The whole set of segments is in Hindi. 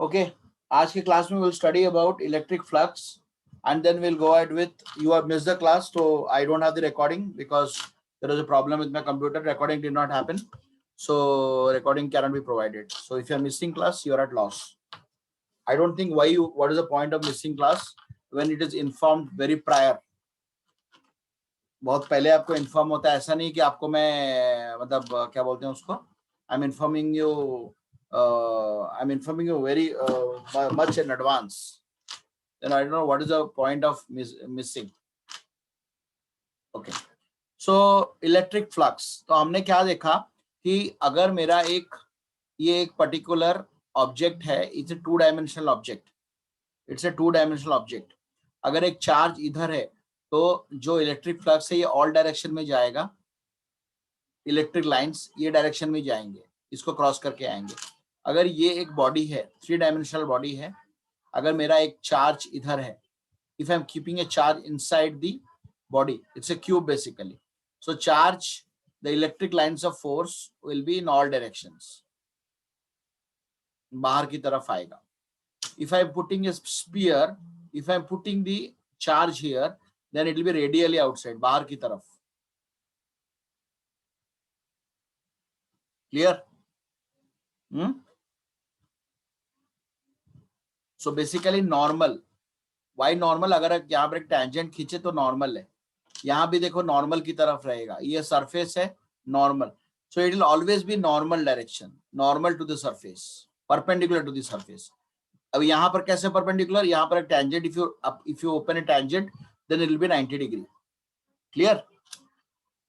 ओके, आज के क्लास में will study about electric flux and then we'll go ahead with, you have missed the class, so I don't have the recording because there was a problem with my computer. Recording did not happen, so recording cannot be provided. So if you are missing class, you are at loss. I don't think why you, what is the point of missing class when it is informed very prior. बहुत पहले आपको इन्फॉर्म होता है, ऐसा नहीं कि आपको मैं मतलब क्या बोलते हैं उसको, I am informing you very much in advance. Then I don't know what is the point of missing. Okay, so electric flux. तो हमने क्या देखा कि अगर मेरा ये एक पर्टिकुलर ऑब्जेक्ट है, it's a two dimensional object. अगर एक चार्ज इधर है तो जो इलेक्ट्रिक फ्लक्स है ये ऑल डायरेक्शन में जाएगा. इलेक्ट्रिक लाइंस ये डायरेक्शन में जाएंगे, इसको क्रॉस करके आएंगे. अगर ये एक बॉडी है, थ्री डायमेंशनल बॉडी है, अगर मेरा एक चार्ज इधर है, if I'm keeping a charge inside the body, it's a cube basically. So charge, the electric lines of force will be in all directions. बाहर की तरफ आएगा. If I'm putting a sphere, if I'm putting the charge here, then it will be radially outside, बाहर की तरफ. Clear? So basically normal. Why normal, अगर यहाँ पर एक टेंजेंट खींचे तो नॉर्मल है, यहाँ भी देखो नॉर्मल की तरफ रहेगा. ये सरफेस है normal, so it will always be normal direction, normal to the surface, perpendicular to the surface. अब यहाँ पर कैसे परपेंडिकुलर, यहाँ पर एक tangent, if you open a tangent then it will be 90 degree. Clear?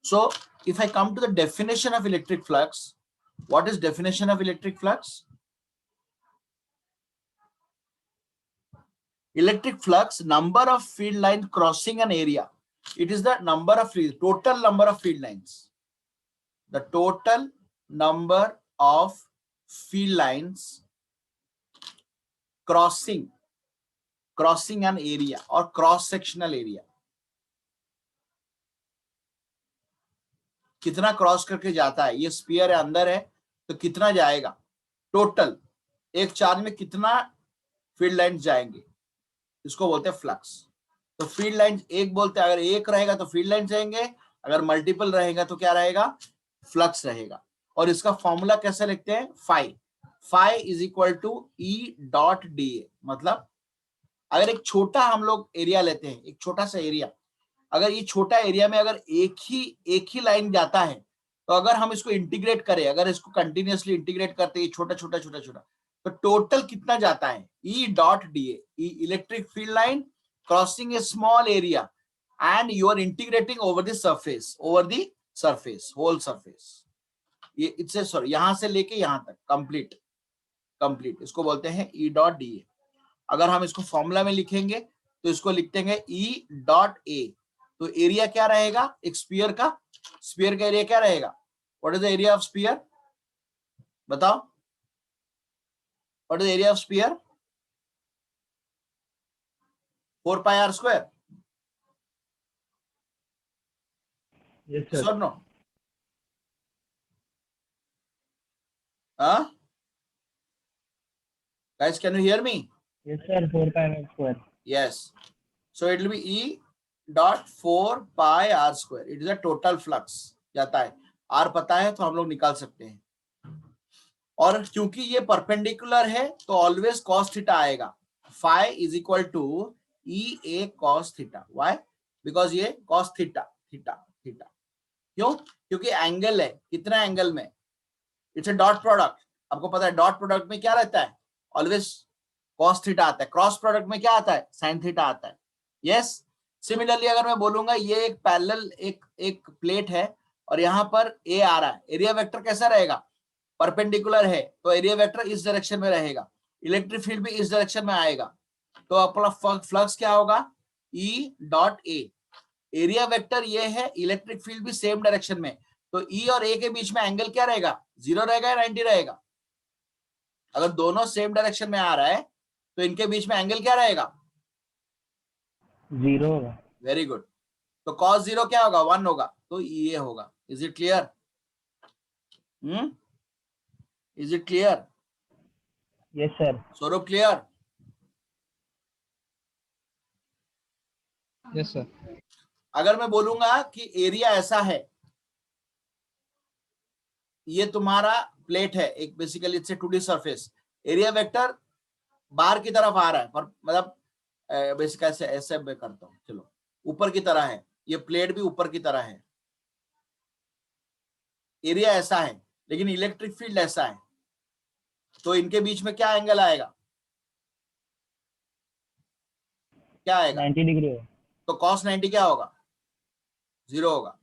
So if I come to the definition of electric flux, what is definition of electric flux? Electric flux, number of field lines crossing an area. It is the number of total number of field lines. The total number of field lines crossing an area or cross sectional area. कितना क्रॉस करके जाता है, ये स्फीयर है, अंदर है तो कितना जाएगा टोटल, एक चार्ज में कितना फील्ड लाइंस जाएंगे, इसको बोलते हैं फ्लक्स. तो फील्ड लाइंस एक बोलते हैं, अगर एक रहेगा तो फील्ड लाइंस रहेंगे, अगर मल्टीपल रहेगा तो क्या रहेगा, फ्लक्स रहेगा. और इसका फॉर्मूला कैसे लिखते हैं, phi is equal to E dot d A. मतलब अगर एक छोटा हम लोग एरिया लेते हैं, एक छोटा सा एरिया, अगर ये छोटा एरिया में अगर एक ही लाइन जाता है, तो अगर हम इसको इंटीग्रेट करें, अगर इसको कंटिन्यूअसली इंटीग्रेट करते हैं छोटा छोटा छोटा छोटा, तो टोटल कितना जाता है, E dot d A, electric field line crossing a small area and you are integrating over the surface, whole surface. ये इट्स सॉरी, यहां से लेके यहां तक कंप्लीट, इसको बोलते हैं E डॉट डी ए. अगर हम इसको फॉर्मूला में लिखेंगे तो इसको लिखते हैं E डॉट ए. तो एरिया क्या रहेगा, एक स्फीयर का एरिया क्या रहेगा, what is the area of sphere, बताओ, what is the area of sphere? 4 pi r square. Yes, sir. Yes or no? Huh? Guys, can you hear me? Yes, sir. 4 pi r square. Yes. So it will be E dot 4 pi r square. It is a total flux जाता है. R पता है तो हम लोग निकाल सकते हैं. और क्योंकि ये परपेंडिकुलर है तो ऑलवेज cos थीटा आएगा. Phi is equal to E A cos theta. Why? Because ये cos थीटा. क्यों? क्योंकि एंगल है, कितना एंगल में, इट्स ए डॉट प्रोडक्ट. आपको पता है डॉट प्रोडक्ट में क्या रहता है, ऑलवेज cos थीटा आता है. क्रॉस प्रोडक्ट में क्या आता है, sin थीटा आता है. यस. सिमिलरली अगर मैं बोलूंगा ये एक पैरेलल एक प्लेट है और यहाँ पर ए आ रहा है, एरिया वेक्टर कैसा रहेगा, परपेंडिकुलर है तो एरिया वेक्टर इस डायरेक्शन में रहेगा, इलेक्ट्रिक फील्ड भी इस डायरेक्शन में आएगा, तो अपना फ्लक्स क्या होगा, E dot A. Area vector ये है, इलेक्ट्रिक फील्ड भी सेम डायरेक्शन में, तो E और A के बीच में एंगल क्या रहेगा, 0 रहेगा या 90 रहेगा. अगर दोनों सेम डायरेक्शन में आ रहा है तो इनके बीच में एंगल क्या रहेगा, 0 होगा. Very good. तो cos 0 क्या होगा, 1 होगा, तो ये होगा. Is it clear? Is it clear? Yes, sir. स्वरूप क्लियर? Yes, sir. अगर मैं बोलूंगा कि एरिया ऐसा है, ये तुम्हारा प्लेट है एक, basically it's a 2D surface, area vector बाहर की तरफ आ रहा है, पर मतलब बेसिक ऐसे ऐसे मैं करता हूं, चलो ऊपर की तरह है, ये प्लेट भी ऊपर की तरह है, एरिया ऐसा है, लेकिन इलेक्ट्रिक फील्ड ऐसा है, तो इनके बीच में क्या एंगल आएगा, क्या आएगा? 90 डिग्री हो, तो cos 90 क्या होगा? 0 होगा।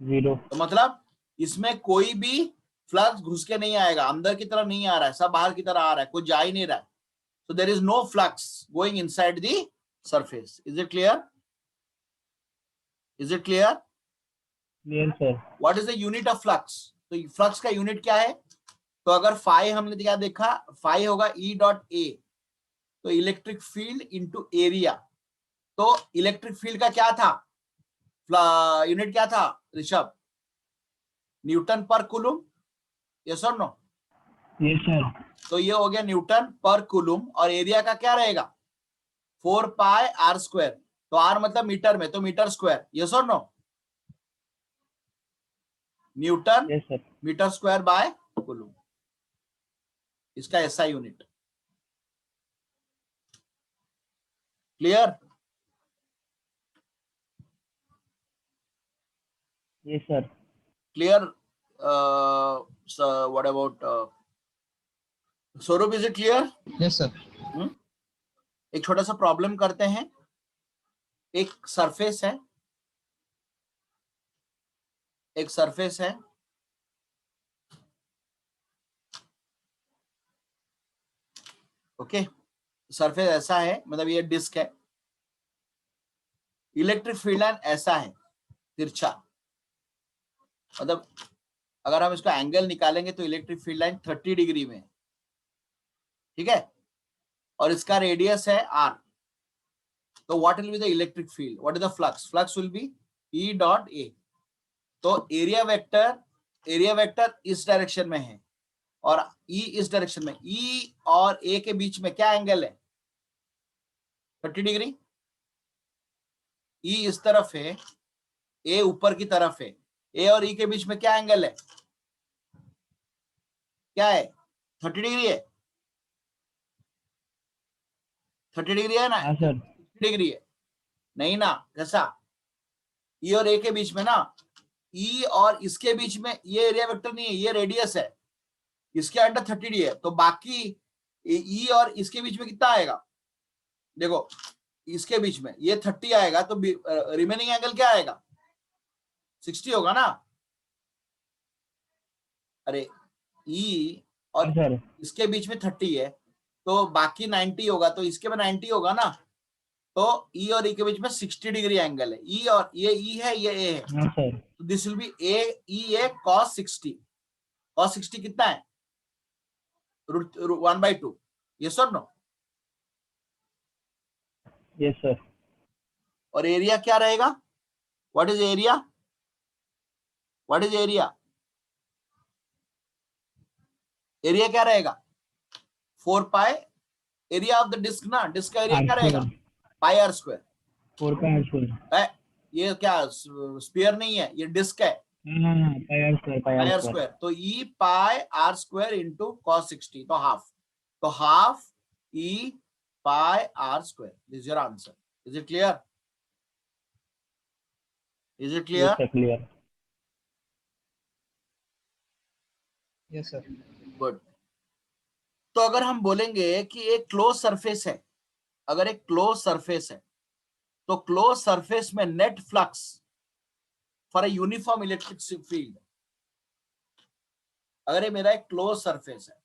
0. तो मतलब इसमें कोई भी फ्लक्स घुस के नहीं आएगा, अंदर की तरफ नहीं आ रहा है, सब बाहर की तरफ आ रहा है, कोई जा ही नहीं रहा है। So there is no flux going inside the surface. Is it clear? Is it clear? Clear, sir. What is the unit of flux? तो फ्लक्स का यूनिट क्या है? तो अगर फाई हमने क्या देखा, फाई होगा E डॉट ए, तो इलेक्ट्रिक फील्ड इंटू एरिया। तो इलेक्ट्रिक फील्ड का क्या था, यूनिट क्या था ऋषभ? न्यूटन पर कुलुम, यस और नो? Yes, sir. तो ये हो गया न्यूटन पर कुलुम, और एरिया का क्या रहेगा? 4 पाई आर स्क्वायर, तो आर मतलब मीटर में, तो मीटर स्क्वायर, यस और no? Newton Yes, sir. Metre square by coulomb, इसका ऐसा unit. Clear? Yes, sir. Clear? What about Swaroop, is it clear? Yes, sir. एक छोटा सा प्रॉब्लम करते हैं। एक सरफेस है, एक सरफेस है, ओके सरफेस ऐसा है, मतलब ये डिस्क है, इलेक्ट्रिक फील्ड लाइन ऐसा है तिरछा, मतलब अगर हम इसका एंगल निकालेंगे तो इलेक्ट्रिक फील्ड लाइन 30 डिग्री में है, ठीक है, और इसका रेडियस है r। तो what will be the electric field, what is the flux? Flux will be E dot A. तो एरिया वेक्टर इस डायरेक्शन में है और E इस डायरेक्शन में, E और A के बीच में क्या एंगल है? 30 डिग्री। E इस तरफ है, A ऊपर की तरफ है, A और E के बीच में क्या एंगल है? क्या है? 30 डिग्री है, 30 डिग्री है ना? हाँ सर। 60 डिग्री है नहीं ना? कैसा? E और A के बीच में ना, E और इसके बीच में ये एरिया वेक्टर नहीं है, ये रेडियस है, इसके अंडर 30 डिग्री है, तो बाकी E और इसके बीच में कितना आएगा? देखो इसके बीच में ये 30 आएगा, तो रिमेनिंग एंगल क्या आएगा? 60 होगा ना? अरे E और सर इसके बीच में 30 है, तो बाकी 90 होगा, तो इसके में 90 होगा ना, तो E और E के बीच में 60 डिग्री एंगल है। E और ये E है, ये A है, हाँ सर। तो this will be E A cos 60। cos 60 कितना है? √1/2, यस और नो? Yes sir. और एरिया क्या रहेगा? What is area? What is area? Area क्या रहेगा? 4 pi area of the disc no, disc का एरिया क्या रहेगा? Pi r square. 4 pi r square. ये क्या स्फीयर नहीं है, ये डिस्क है, pi r square, pi pi r r square. Square, तो E pi r square into cos 60, तो हाफ, तो half E pi r square. This is your answer. Is it clear? Is it yes clear? Sir, clear. Yes, sir. Good. तो अगर हम बोलेंगे कि एक क्लोज सरफेस है, अगर एक क्लोज सरफेस है, तो क्लोज सरफेस में net flux for a uniform electric field, अगर ये मेरा एक क्लोज सरफेस है,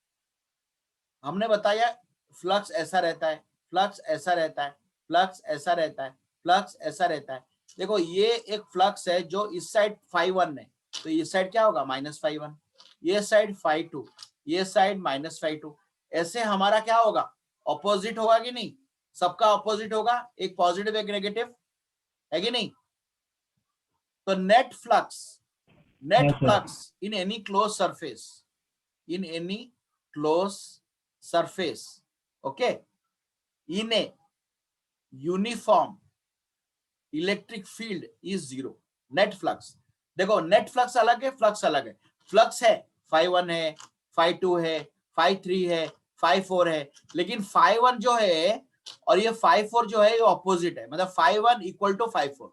हमने बताया फ्लक्स ऐसा रहता है, फ्लक्स ऐसा रहता है, फ्लक्स ऐसा रहता है, फ्लक्स ऐसा रहता है। देखो ये एक फ्लक्स है जो इस साइड φ1 है, तो इस साइड क्या होगा? -φ1, ये साइड φ2, ये साइड -φ2। ऐसे हमारा क्या होगा? ऑपोजिट होगा कि नहीं? सबका ऑपोजिट होगा, एक पॉजिटिव एक नेगेटिव, है कि नहीं? तो net flux Yes, sir. in any closed surface, in any closed surface, okay, in a uniform electric field is zero. Net flux, देखो नेट फ्लक्स अलग है, फ्लक्स अलग है. फ्लक्स है phi1 है, phi2 है, phi3 है, phi4 है, लेकिन phi1 जो है और ये phi4 जो है ये ऑपोजिट है. मतलब phi1 इक्वल टू phi4.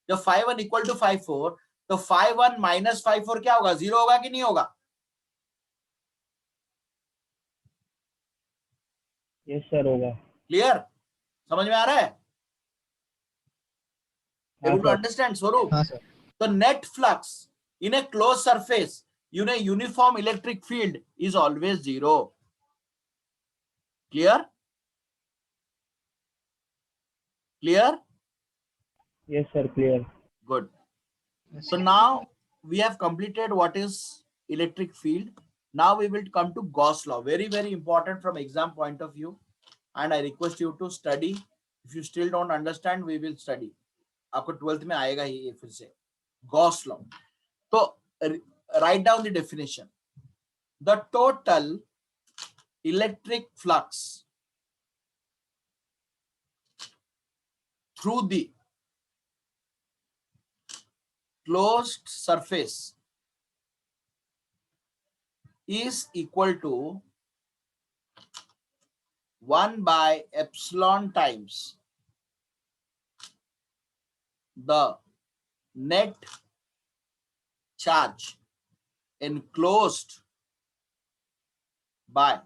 जब phi1 इक्वल टू phi4 तो phi1 माइनस phi4 क्या होगा? जीरो होगा कि नहीं होगा? यस सर होगा. क्लियर? समझ में आ रहा है? हाँ Able to सर. understand, स्वरूप? हाँ sir. The net flux in a closed surface in a uniform electric field is always zero. Clear? Clear? Yes sir, clear. Good. Yes, So sir. now we have completed what is electric field. Now we will come to Gauss law. Very, very important from exam point of view. And I request you to study. If you still don't understand, we will study. आपको 12th में आएगा ही ये फिर से. Gauss law. So write down the definition. The total electric flux through the closed surface is equal to 1 by epsilon times the net charge enclosed by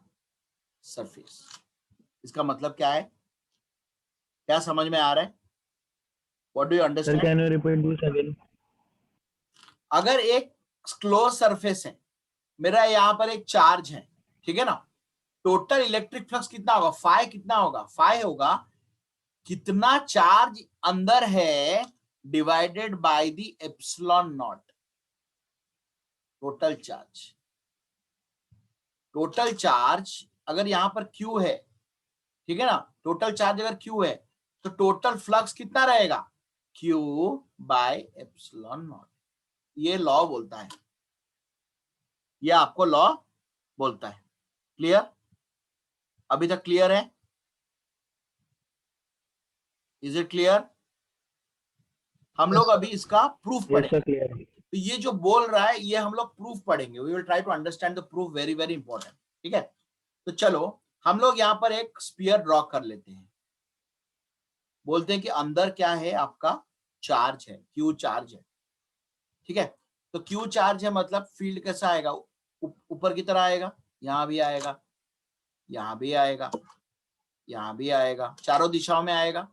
surface. इसका मतलब क्या है? क्या समझ में आ रहा है? What do you Sir, understand? can you repeat this again? अगर एक क्लोज सरफेस है, मेरा यहाँ पर एक चार्ज है, ठीक है ना, टोटल इलेक्ट्रिक फ्लक्स कितना होगा? फाई कितना होगा? फाई होगा कितना चार्ज अंदर है divided by the epsilon not. Total charge. Total charge अगर यहां पर Q है, ठीक है ना, टोटल चार्ज अगर Q है तो टोटल फ्लक्स कितना रहेगा? Q by epsilon not. ये लॉ बोलता है, ये आपको लॉ बोलता है. क्लियर? अभी तक क्लियर है? Is it clear? हम लोग अभी इसका प्रूफ Yes पढ़ेंगे. sir, clear. तो ये जो बोल रहा है ये हम लोग प्रूफ पढ़ेंगे. We will try to understand the proof. Very very important. ठीक है, तो चलो हम लोग यहाँ पर एक स्फीयर ड्रॉ कर लेते हैं. बोलते हैं कि अंदर क्या है? आपका चार्ज है, Q चार्ज है. ठीक है, तो Q चार्ज है मतलब फील्ड कैसा आएगा? ऊपर की तरह आएगा. यहाँ भी आएगा, यहाँ भी आएगा, यहाँ भी आएगा, चारों दिशाओं में आएगा.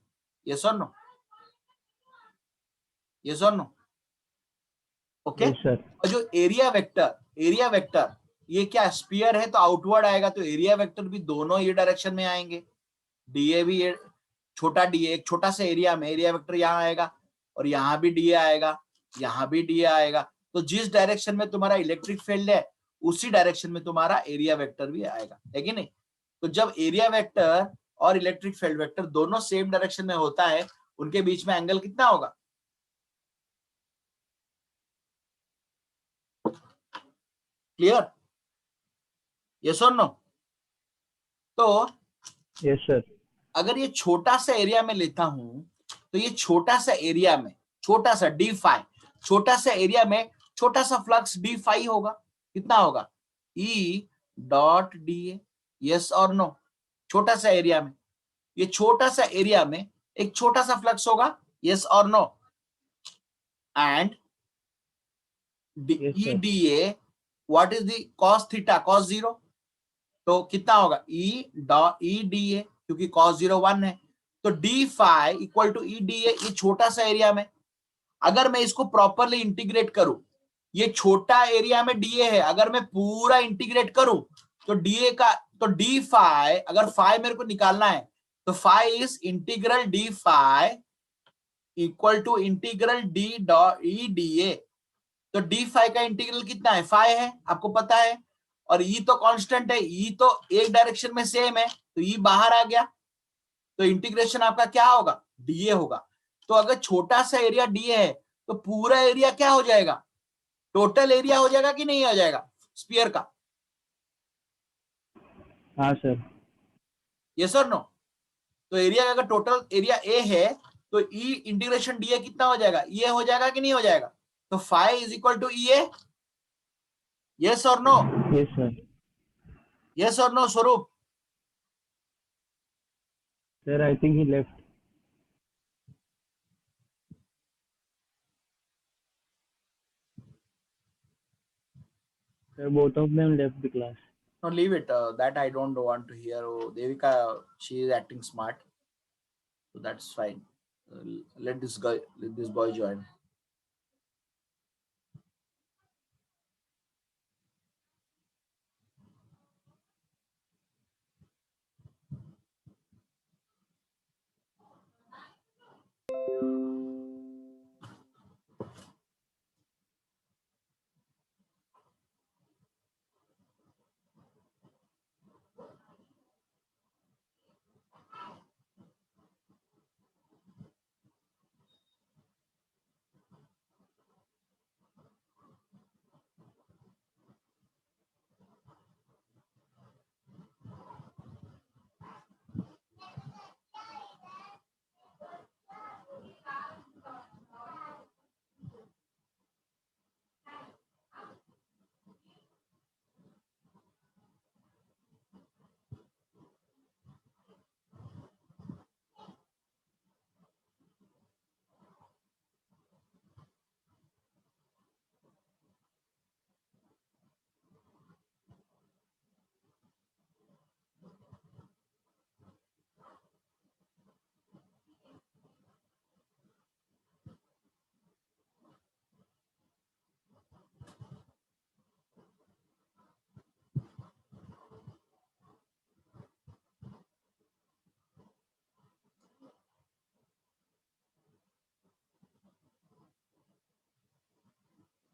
यस और नो? यस और नो? ओके. Yes sir. और जो एरिया वेक्टर ये क्या स्फीयर है तो आउटवर्ड आएगा, तो एरिया वेक्टर भी दोनों ये डायरेक्शन में आएंगे. डीए भी ये छोटा डीए, एक छोटा सा एरिया में एरिया वेक्टर यहाँ आएगा और यहाँ भी डीए आएगा, यहाँ भी डीए आएगा. तो जिस डायरेक्शन में तुम्हारा इलेक्ट्रिक फील्ड है उसी डायरेक्शन में तुम्हारा एरिया वेक्टर भी आएगा, है कि नहीं? तो जब एरिया वेक्टर और इलेक्ट्रिक फील्ड वेक्टर दोनों सेम डायरेक्शन में होता है, उनके बीच में एंगल कितना होगा? क्लियर? यस और नो? तो Yes sir. अगर ये छोटा सा एरिया में लेता हूं तो ये छोटा सा एरिया में छोटा सा डी फाई, छोटा सा एरिया में छोटा सा फ्लक्स डी फाई होगा. कितना होगा? ई डॉट डी ए. यस और नो? छोटा सा एरिया में, ये छोटा सा एरिया में एक छोटा सा फ्लक्स होगा. यस और no? And Yes E sir. D A what is the cos theta? Cos zero. तो कितना होगा? ई डी ए, क्योंकि कॉस जीरो 1 है. तो d phi equal to E d A. ये छोटा सा एरिया में अगर मैं इसको प्रॉपरली इंटीग्रेट करूं, ये छोटा एरिया में डीए है, अगर मैं पूरा इंटीग्रेट करूं तो डीए का, तो डी फाई, अगर फाई मेरे को निकालना है तो phi is integral d phi equal to integral d dot E d A. तो डी फाई का इंटीग्रल कितना है? फाई है, आपको पता है. और ई तो कांस्टेंट है, ई तो एक डायरेक्शन में सेम है, तो ई बाहर आ गया. तो इंटीग्रेशन आपका क्या होगा? डीए होगा. तो अगर छोटा सा एरिया डीए है तो पूरा एरिया क्या हो जाएगा? टोटल एरिया हो जाएगा कि नहीं हो जाएगा स्फीयर का? हाँ सर। यस और नो? तो एरिया अगर टोटल एरिया ए है तो ई इंटीग्रेशन डी ए कितना हो जाएगा? ई ए हो जाएगा कि नहीं हो जाएगा? तो phi is equal to E A. Yes और नो? Yes sir. यस और no Swaroop? Sir I think he left. Sir both of them left the class. No, leave it. That I don't want to hear. Oh, Devika, she is acting smart, so that's fine. Let this guy, let this boy join.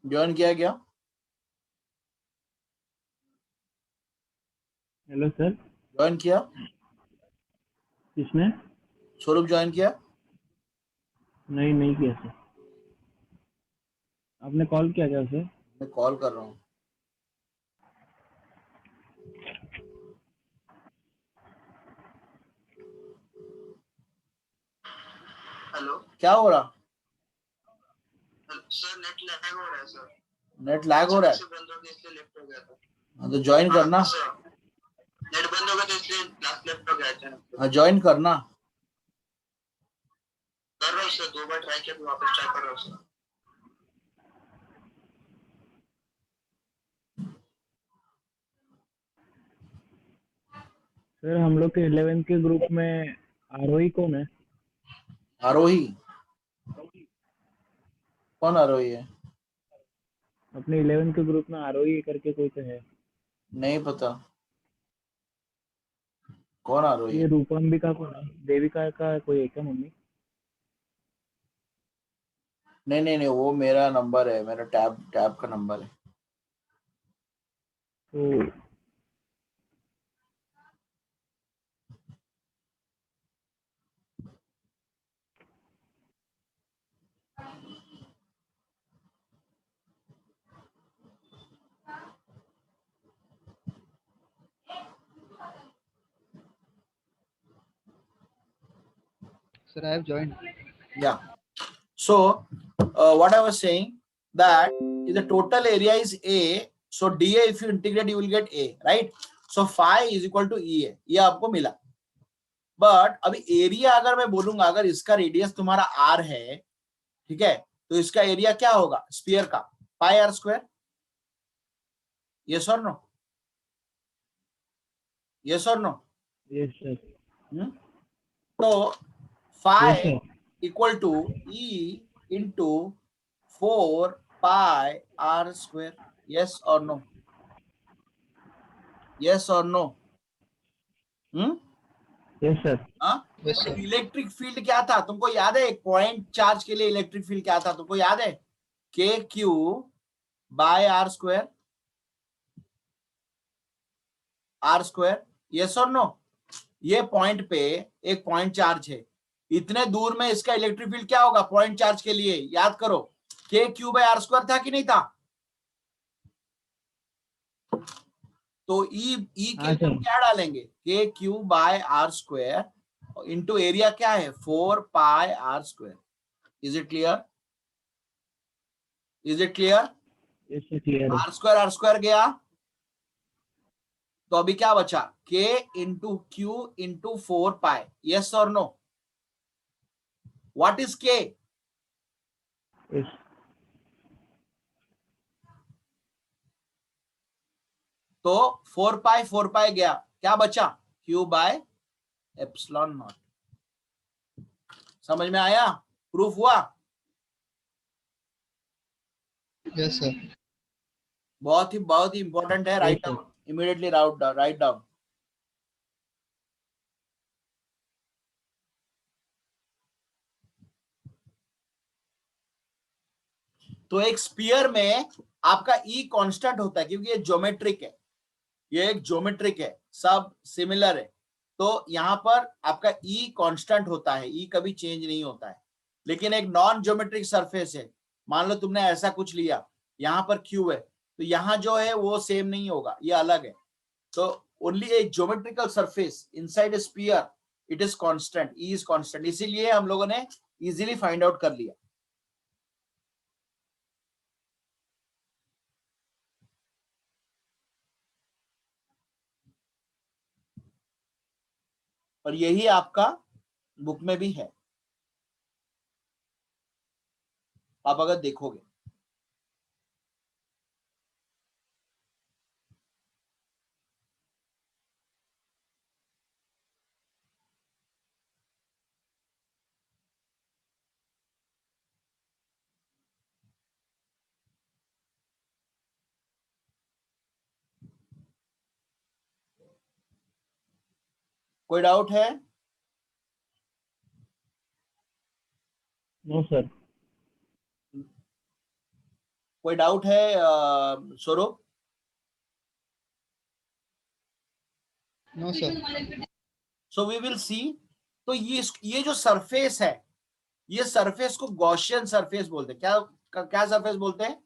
Join किया क्या? Hello sir. Join किया? किसने? स्वरूप join किया? नहीं, नहीं किया सर। आपने कॉल किया क्या सर? मैं कॉल कर रहा हूँ. हेलो क्या हो रहा? सर, नेट लैग हो रहा है सर। नेट लैग हो रहा है? बंद हो गया इसलिए लेफ्ट हो गया था। हाँ तो ज्वाइन करना. नेट बंद हो गया तो इसलिए क्लास लेफ्ट हो गया अचानक। हाँ ज्वाइन करना. कर रहा हूँ सर, 2 बार ट्राई किया तो वापस ट्राई कर रहा हूँ सर। सर हम लोग के 11 के ग्रुप में आरोही कौन है? आरोही? कौन आरोही है? अपने 11 के ग्रुप में आरोही करके कोई तो है। नहीं पता. कौन आरोही ये है? रूपम्बिका कौन है? देविका का कोई है क्या मम्मी? नहीं नहीं नहीं, वो मेरा नंबर है, मेरा टैब टैब का नंबर है. तो Sir, I have joined. Yeah. So what I was saying that if the total area is A, so dA if you integrate you will get A, right? So phi is equal to E है, ये आपको मिला. बट अभी एरिया अगर मैं बोलूंगा, अगर इसका रेडियस तुम्हारा R है, ठीक है, तो इसका एरिया क्या होगा स्फीयर का? Pi r square. यस और नो? यस और नो? Yes sir. तो yes fine sir. Equal to E into 4 pi r square. Yes और नो? यस और no? Yes sir. Yes, sir. Electric field क्या था तुमको याद है? एक पॉइंट चार्ज के लिए इलेक्ट्रिक फील्ड क्या था तुमको याद है? K q by are square. R square. Yes और नो? ये पॉइंट पे एक पॉइंट चार्ज है, इतने दूर में इसका इलेक्ट्रिक फील्ड क्या होगा पॉइंट चार्ज के लिए? याद करो, के क्यू बाय आर स्क्वायर था कि नहीं था? तो ई के हाँ लिए हम सर। क्या डालेंगे, k q by are square into area क्या है 4 pi r square. Is it clear? Is it clear? इससे क्लियर है। आर स्क्वायर गया, तो अभी क्या बचा, k into q into 4 pi. Yes और नो? What is k? इस तो 4 पाई गया, क्या बचा, क्यू बाय एप्सिलॉन नॉट। समझ में आया? प्रूफ हुआ? Yes sir. बहुत ही इंपॉर्टेंट है। Yes right sir. Down immediately, write down. तो एक स्पीयर में आपका ई कांस्टेंट होता है, क्योंकि ये ज्योमेट्रिक है, ये एक ज्योमेट्रिक है, सब सिमिलर है। तो यहां पर आपका ई कांस्टेंट होता है, ई कभी चेंज नहीं होता है। लेकिन एक नॉन ज्योमेट्रिक सरफेस है, मान लो तुमने ऐसा कुछ लिया, यहां पर क्यू है, तो यहां जो है वो सेम नहीं होगा, ये अलग है। तो only a geometrical surface inside a sphere, it is constant, E is constant. इसीलिए हम लोगों ने इजीली फाइंड आउट कर लिया। और यही आपका बुक में भी है, आप अगर देखोगे। कोई डाउट है? No sir. कोई डाउट है Swaroop? No sir. So we will see. तो ये जो सरफेस है, ये सरफेस को गॉसियन सरफेस बोलते हैं। क्या क्या सरफेस बोलते हैं?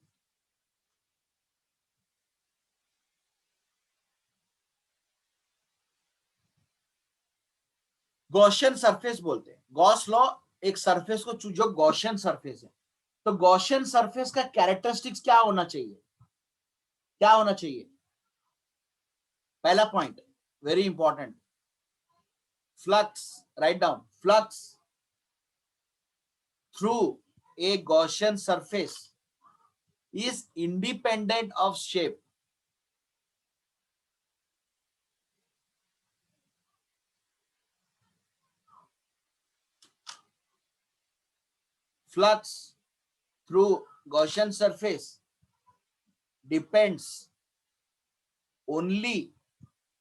गॉसियन सरफेस बोलते हैं। गॉस लॉ एक सरफेस को जो गॉसियन सरफेस है। तो गॉसियन सरफेस का कैरेक्टरिस्टिक्स क्या होना चाहिए, क्या होना चाहिए? पहला point very important, flux. Write down, flux through a Gaussian surface is independent of shape. Flux through Gaussian surface depends only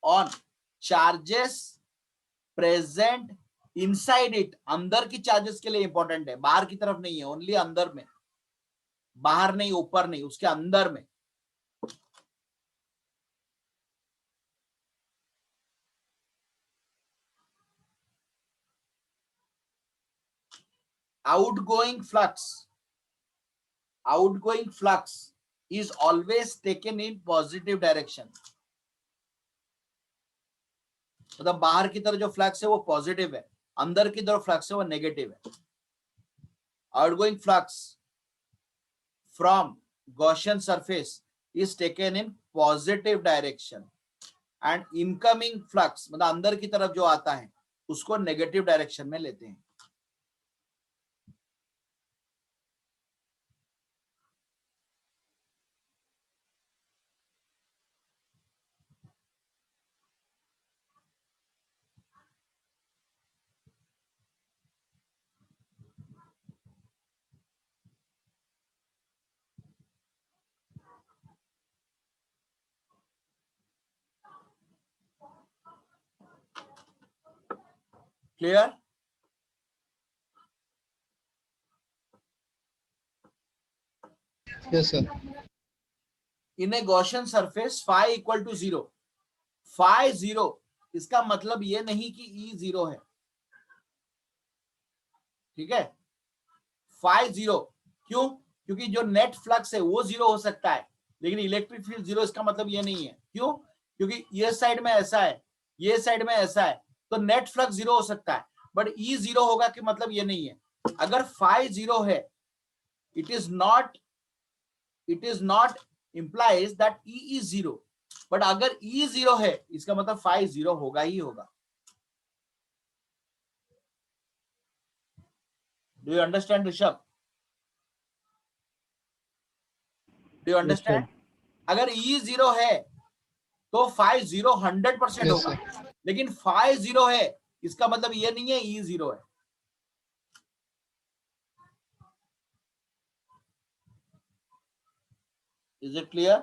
on charges present inside it. अंदर की चार्जेस के लिए इंपॉर्टेंट है, बाहर की तरफ नहीं है, ओनली अंदर में, बाहर नहीं, ऊपर नहीं, उसके अंदर में। outgoing flux is always taken in positive direction. मतलब बाहर की तरफ जो फ्लक्स है वो पॉजिटिव है, अंदर की तरफ फ्लक्स है वो नेगेटिव है। Outgoing flux from Gaussian surface is taken in positive direction and incoming flux मतलब अंदर की तरफ जो आता है उसको नेगेटिव डायरेक्शन में लेते हैं। Clear? Yes sir. In a Gaussian surface phi equal to 0, phi 0, इसका मतलब ये नहीं कि ई 0 है, ठीक है? फाई 0 क्यों? क्योंकि जो नेट फ्लक्स है वो 0 हो सकता है, लेकिन इलेक्ट्रिक फील्ड 0 इसका मतलब ये नहीं है। क्यों? क्योंकि ये साइड में ऐसा है, ये साइड में ऐसा है, तो नेट फ्लक्स 0 हो सकता है, बट E 0 होगा कि मतलब ये नहीं है। अगर फाई 0 है, it is not implies that E is 0, but अगर E 0 है इसका मतलब फाई 0 होगा ही होगा। Do you understand Rishabh? Do you understand? अगर E 0 है तो फाई 0 100% होगा, लेकिन फाई 0 है इसका मतलब ये नहीं है E 0 है। Is it clear?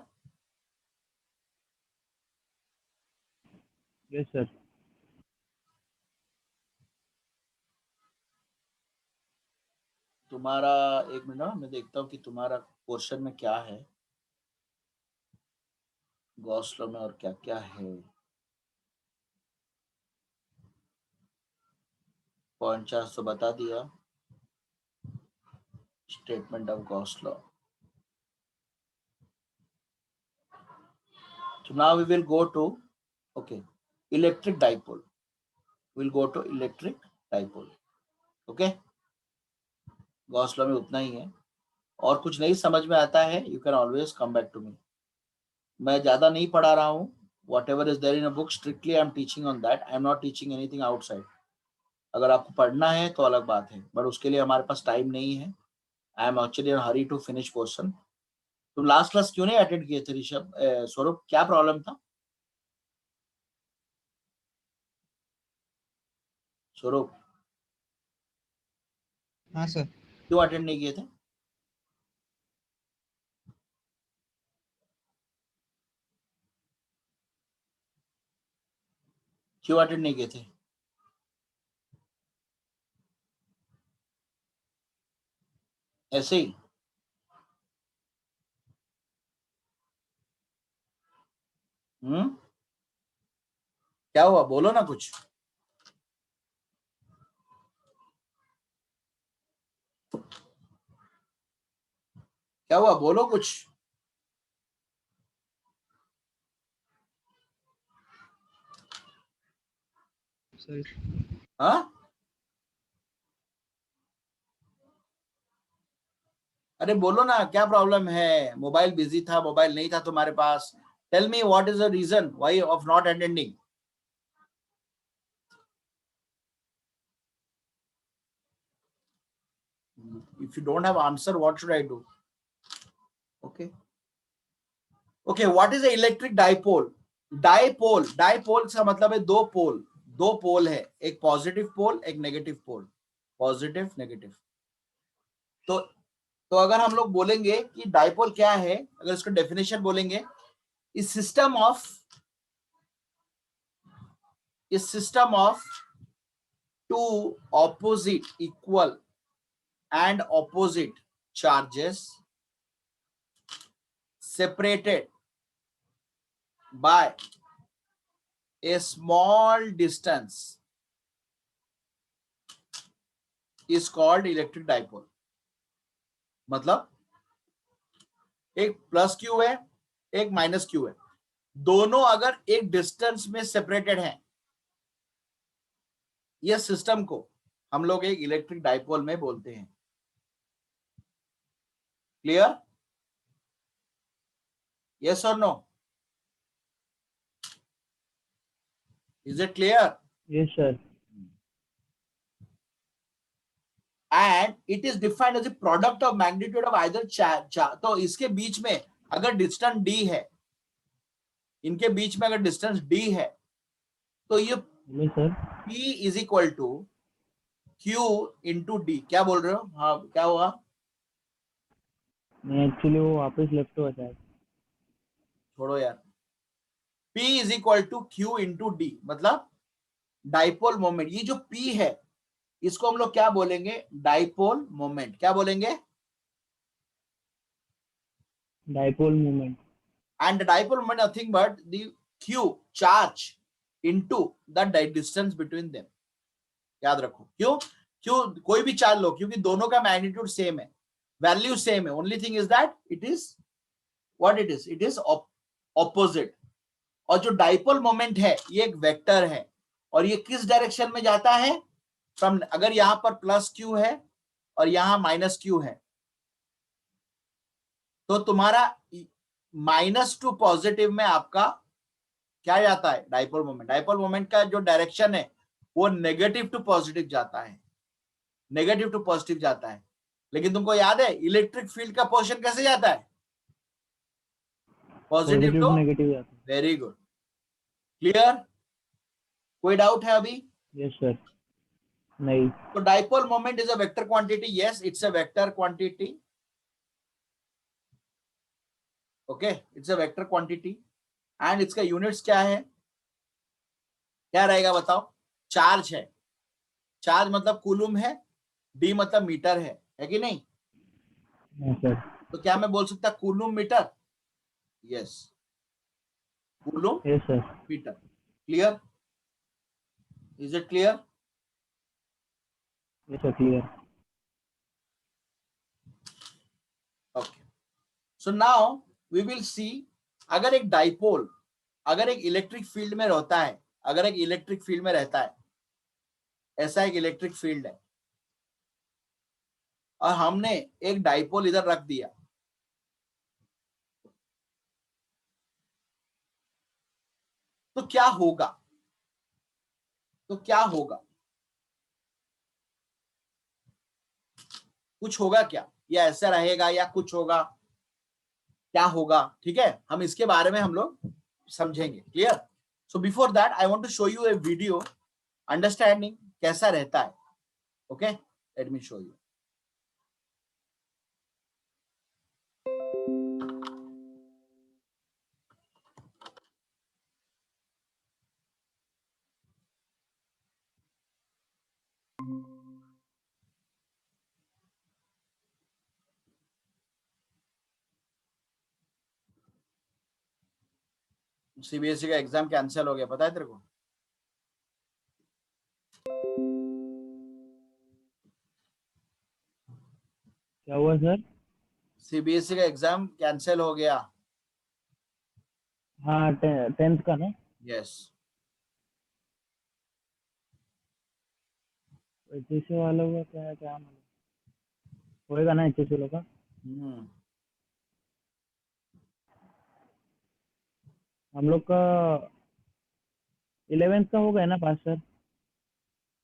Yes sir. तुम्हारा एक मिनट, मैं देखता हूँ कि तुम्हारा क्वेश्चन में क्या है, गॉस लॉ में और क्या क्या है। पॉइंट 4 तो बता दिया, statement of Gauss law. So now we will go to, okay, electric dipole. We'll go to electric dipole. Okay, Gauss law में उतना ही है, और कुछ नहीं समझ में आता है you can always come back to me. मैं ज्यादा नहीं पढ़ा रहा हूँ, whatever is there in a book strictly I am teaching on that, I am not teaching anything outside. अगर आपको पढ़ना है तो अलग बात है, बट उसके लिए हमारे पास टाइम नहीं है। I am actually in hurry to finish question. तुम लास्ट क्लास क्यों नहीं अटेंड किए थे ऋषभ? स्वरूप, क्या प्रॉब्लम था? स्वरूप, हाँ सर। क्यों अटेंड नहीं किए थे? क्यों अटेंड नहीं किए थे? ऐसे ही? क्या हुआ, बोलो ना कुछ। क्या हुआ, बोलो कुछ। सर हाँ, अरे बोलो ना, क्या प्रॉब्लम है? मोबाइल बिजी था, मोबाइल नहीं था तुम्हारे पास? Tell me what is the reason why of not attending? If you don't have answer what should I do? Okay okay, what is a electric dipole? Dipole, dipole का मतलब है दो पोल। दो पोल है, एक पॉजिटिव पोल, एक नेगेटिव पोल। Positive negative. तो अगर हम लोग बोलेंगे कि डाइपोल क्या है, अगर इसको डेफिनेशन बोलेंगे, इस system of two opposite equal and opposite charges separated by a small distance is called electric dipole। मतलब एक प्लस क्यू है, एक माइनस क्यू है, दोनों अगर एक डिस्टेंस में सेपरेटेड हैं, ये सिस्टम को हम लोग एक इलेक्ट्रिक डाइपोल में बोलते हैं। क्लियर? यस और no? Is it clear? Yes sir. And it is defined as a product of magnitude of either तो इसके बीच में अगर डिस्टेंस d है, इनके बीच में अगर डिस्टेंस d है, तो ये sir P is equal to Q into d. क्या बोल रहे हो? हाँ, क्या हुआ? मैं एक्चुअली वो वापस लेफ्ट हुआ था। छोड़ो यार। P is equal to Q into d, मतलब डाइपोल मोमेंट। ये जो P है इसको हम लोग क्या बोलेंगे? Dipole moment. क्या बोलेंगे? Dipole movement. And the dipole moment nothing but the Q charge into the distance between them। याद रखो, क्यों? क्यों कोई भी चार्ज लो, क्योंकि दोनों का मैग्नीट्यूड सेम है, वैल्यू सेम है। Only thing is that it is what it is opposite. और जो डाइपोल मोमेंट है ये एक वेक्टर है, और ये किस डायरेक्शन में जाता है? फ्रॉम, अगर यहां पर प्लस क्यू है और यहां माइनस क्यू है, तो तुम्हारा माइनस टू पॉजिटिव में आपका क्या जाता है? Dipole moment. डाइपोल मोमेंट का जो डायरेक्शन है वो नेगेटिव टू पॉजिटिव जाता है, नेगेटिव टू पॉजिटिव जाता है। लेकिन तुमको याद है इलेक्ट्रिक फील्ड का पोर्शन कैसे जाता है? पॉजिटिव पॉजिटिव टू नेगेटिव जाता है। Very good, clear? कोई डाउट है अभी? Yes sir. नहीं। तो dipole moment is a vector quantity, yes it's a vector quantity, okay it's a vector quantity. And इसका यूनिट्स क्या है, क्या रहेगा बताओ? चार्ज है, चार्ज मतलब कूलम है, डी मतलब मीटर है कि नहीं? हाँ सर। तो क्या मैं बोल सकता coulomb meter? Yes, coulomb yes sir. Meter. Clear? Is it clear? Yes sir, clear. Okay, so now we will see, अगर एक डाइपोल अगर एक इलेक्ट्रिक फील्ड में रहता है, अगर एक इलेक्ट्रिक फील्ड में रहता है, ऐसा एक इलेक्ट्रिक फील्ड है, और हमने एक डाइपोल इधर रख दिया, तो क्या होगा? तो क्या होगा? कुछ होगा क्या, या ऐसा रहेगा, या कुछ होगा? क्या होगा? ठीक है, हम इसके बारे में हम लोग समझेंगे। Clear? So before that I want to show you a video understanding कैसा रहता है। Okay, let me show you. CBSE का एग्जाम कैंसिल हो गया, पता है तेरे को? क्या हुआ सर? सीबीएसई का एग्जाम कैंसिल हो गया। हाँ, 10th का ना? यस। एचएससी वालों का क्या क्या मालूम होएगा ना, एचएससी वालों का। हम लोग का 11th का हो गया ना पास सर?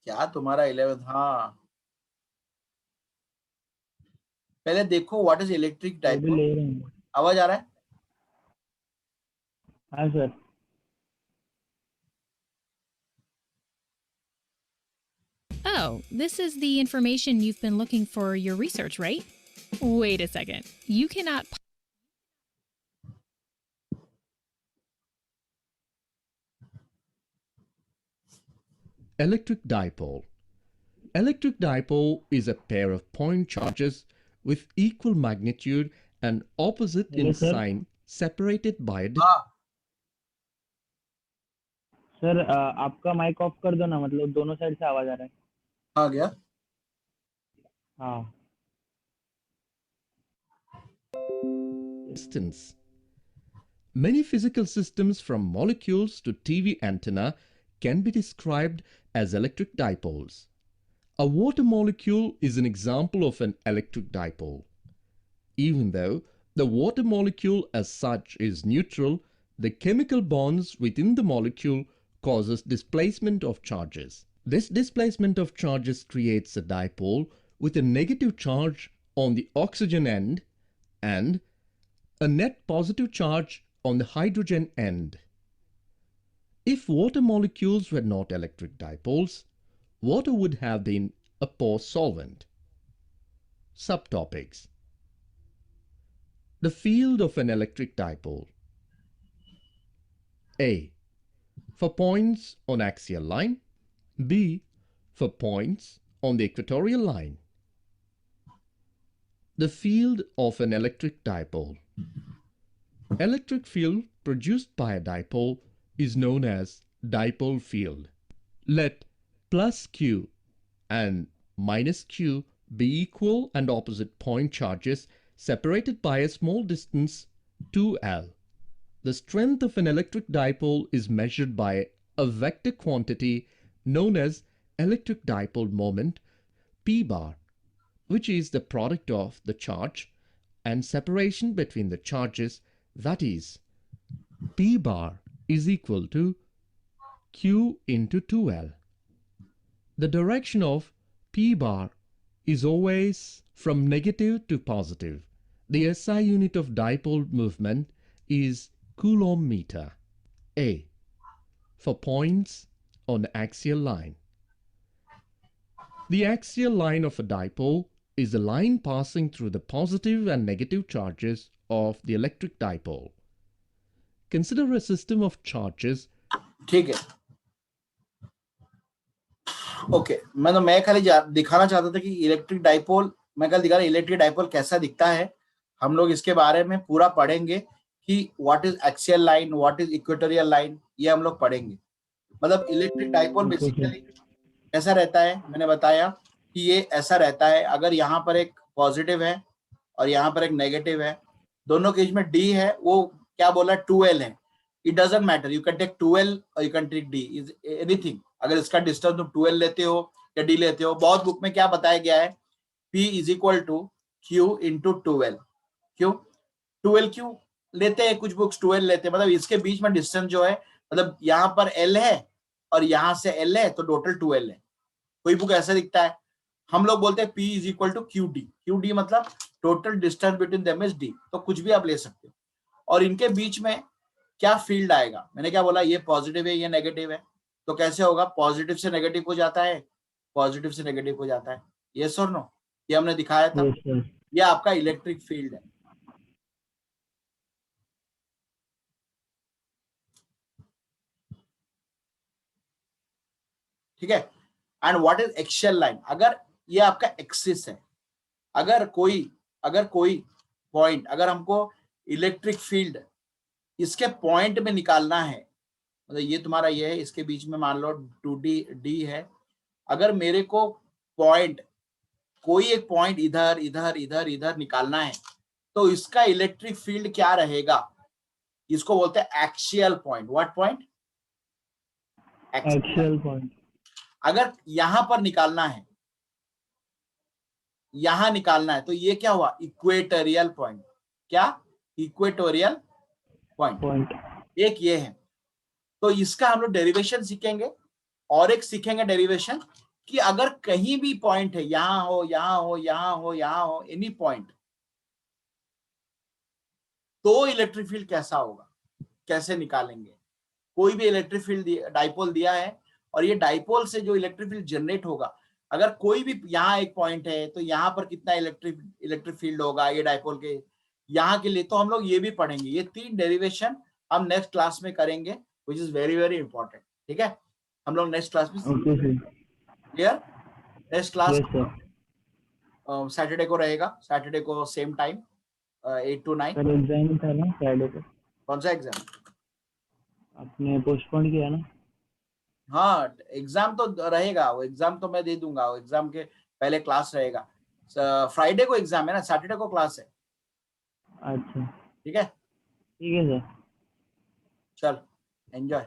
क्या तुम्हारा 11th? हाँ, पहले देखो व्हाट इज इलेक्ट्रिक वो भी डाइपोल। ले रहे हैं। आवाज आ रहा है? हाँ sir. Oh, this is the information you've been looking for your research, right? Wait a second. You cannot. Electric dipole. Electric dipole is a pair of point charges with equal magnitude and opposite hello in sir. sign separated by a distance. हाँ, सर आपका माइक ऑफ कर दो ना, मतलब दोनों साइड से आवाज आ रहा है। आ गया। हाँ। Many physical systems from molecules to TV antenna can be described as electric dipoles. A water molecule is an example of an electric dipole. Even though the water molecule as such is neutral, the chemical bonds within the molecule causes displacement of charges. This displacement of charges creates a dipole with a negative charge on the oxygen end and a net positive charge on the hydrogen end. If water molecules were not electric dipoles, water would have been a poor solvent. Subtopics. The field of an electric dipole. A. For points on axial line. B. For points on the equatorial line. The field of an electric dipole. Electric field produced by a dipole is known as dipole field. Let plus q and minus q be equal and opposite point charges separated by a small distance 2L. The strength of an electric dipole is measured by a vector quantity known as electric dipole moment, P bar, which is the product of the charge and separation between the charges, that is, P bar is equal to Q into 2L. The direction of P bar is always from negative to positive. The SI unit of dipole movement is Coulomb meter. A. For points on the axial line. The axial line of a dipole is the line passing through the positive and negative charges of the electric dipole. Consider a system of charges. ठीक है, ओके मैं खाली दिखाना चाहता था कि इलेक्ट्रिक डाइपोल, मैं कल दिखा रहा इलेक्ट्रिक डाइपोल कैसा दिखता है। हम लोग इसके बारे में पूरा पढ़ेंगे कि what is axial line, what is equatorial line, ये हम लोग पढ़ेंगे। मतलब इलेक्ट्रिक डाइपोल बेसिकली ऐसा रहता है, मैंने बताया कि ये ऐसा रहता है, अगर यहाँ पर एक पॉजिटिव है और यहाँ पर एक नेगेटिव है, दोनों के बीच में डी है, वो क्या बोला 2L है, it doesn't matter, you can take 2L और you can take d, is anything. अगर इसका डिस्टेंस तुम 2L लेते हो या डी लेते हो, बहुत बुक में क्या बताया गया है, P is equal to Q into 2L। क्यों 2L क्यों लेते हैं, कुछ बुक्स 2L लेते हैं, मतलब इसके बीच में डिस्टेंस जो है, मतलब यहाँ पर L है और यहाँ से L है तो टोटल 2L है। कोई बुक ऐसा दिखता है, हम लोग बोलते हैं P is equal to QD, QD मतलब total distance between them is D, तो कुछ भी आप ले सकते हो। और इनके बीच में क्या फील्ड आएगा, मैंने क्या बोला, ये पॉजिटिव है ये नेगेटिव है, तो कैसे होगा, पॉजिटिव से नेगेटिव हो जाता है, पॉजिटिव से नेगेटिव हो जाता है, यस और नो, ये हमने दिखाया था। ये आपका इलेक्ट्रिक फील्ड है। ठीक है, and what is axial line, अगर ये आपका एक्सिस है, अगर कोई पॉइंट, अगर हमको इलेक्ट्रिक फील्ड इसके पॉइंट में निकालना है, मतलब ये तुम्हारा ये है, इसके बीच में मान लो 2D है, अगर मेरे को पॉइंट, कोई एक पॉइंट इधर इधर इधर इधर निकालना है, तो इसका इलेक्ट्रिक फील्ड क्या रहेगा, इसको बोलते हैं axial point. What point, axial point. अगर यहां पर निकालना है, यहां निकालना है, तो ये क्या हुआ, इक्वेटोरियल पॉइंट। क्या, इक्वेटोरियल पॉइंट, एक ये है। तो इसका हम लोग डेरिवेशन सीखेंगे, और एक सीखेंगे डेरिवेशन कि अगर कहीं भी पॉइंट है, यहां हो यहां हो यहां हो यहां हो, एनी पॉइंट, तो इलेक्ट्रिक फील्ड कैसा होगा, कैसे निकालेंगे। कोई भी इलेक्ट्रिक फील्ड डाइपोल दिया है, और ये डाइपोल से जो इलेक्ट्रिक फील्ड जनरेट होगा, अगर कोई भी यहाँ एक पॉइंट है, तो यहाँ पर कितना इलेक्ट्रिक फील्ड होगा ये डाइपोल के यहाँ के लिए, तो हम लोग ये भी पढ़ेंगे। ये 3 डेरिवेशन हम नेक्स्ट क्लास में करेंगे, which is very very important. ठीक है, हम लोग नेक्स्ट क्लास में, क्लियर, नेक्स्ट क्लास सैटरडे को रहेगा, सैटरडे को सेम टाइम 8 to 9। एग्जाम था ना फ्राइडे को, कौन सा एग्जाम आपने पोस्टपोन किया ना? हाँ, एग्जाम तो रहेगा, वो एग्जाम तो मैं दे दूंगा, वो एग्जाम के पहले क्लास रहेगा। फ्राइडे को एग्जाम है ना, सैटरडे को क्लास है। अच्छा ठीक है सर, चल एंजॉय।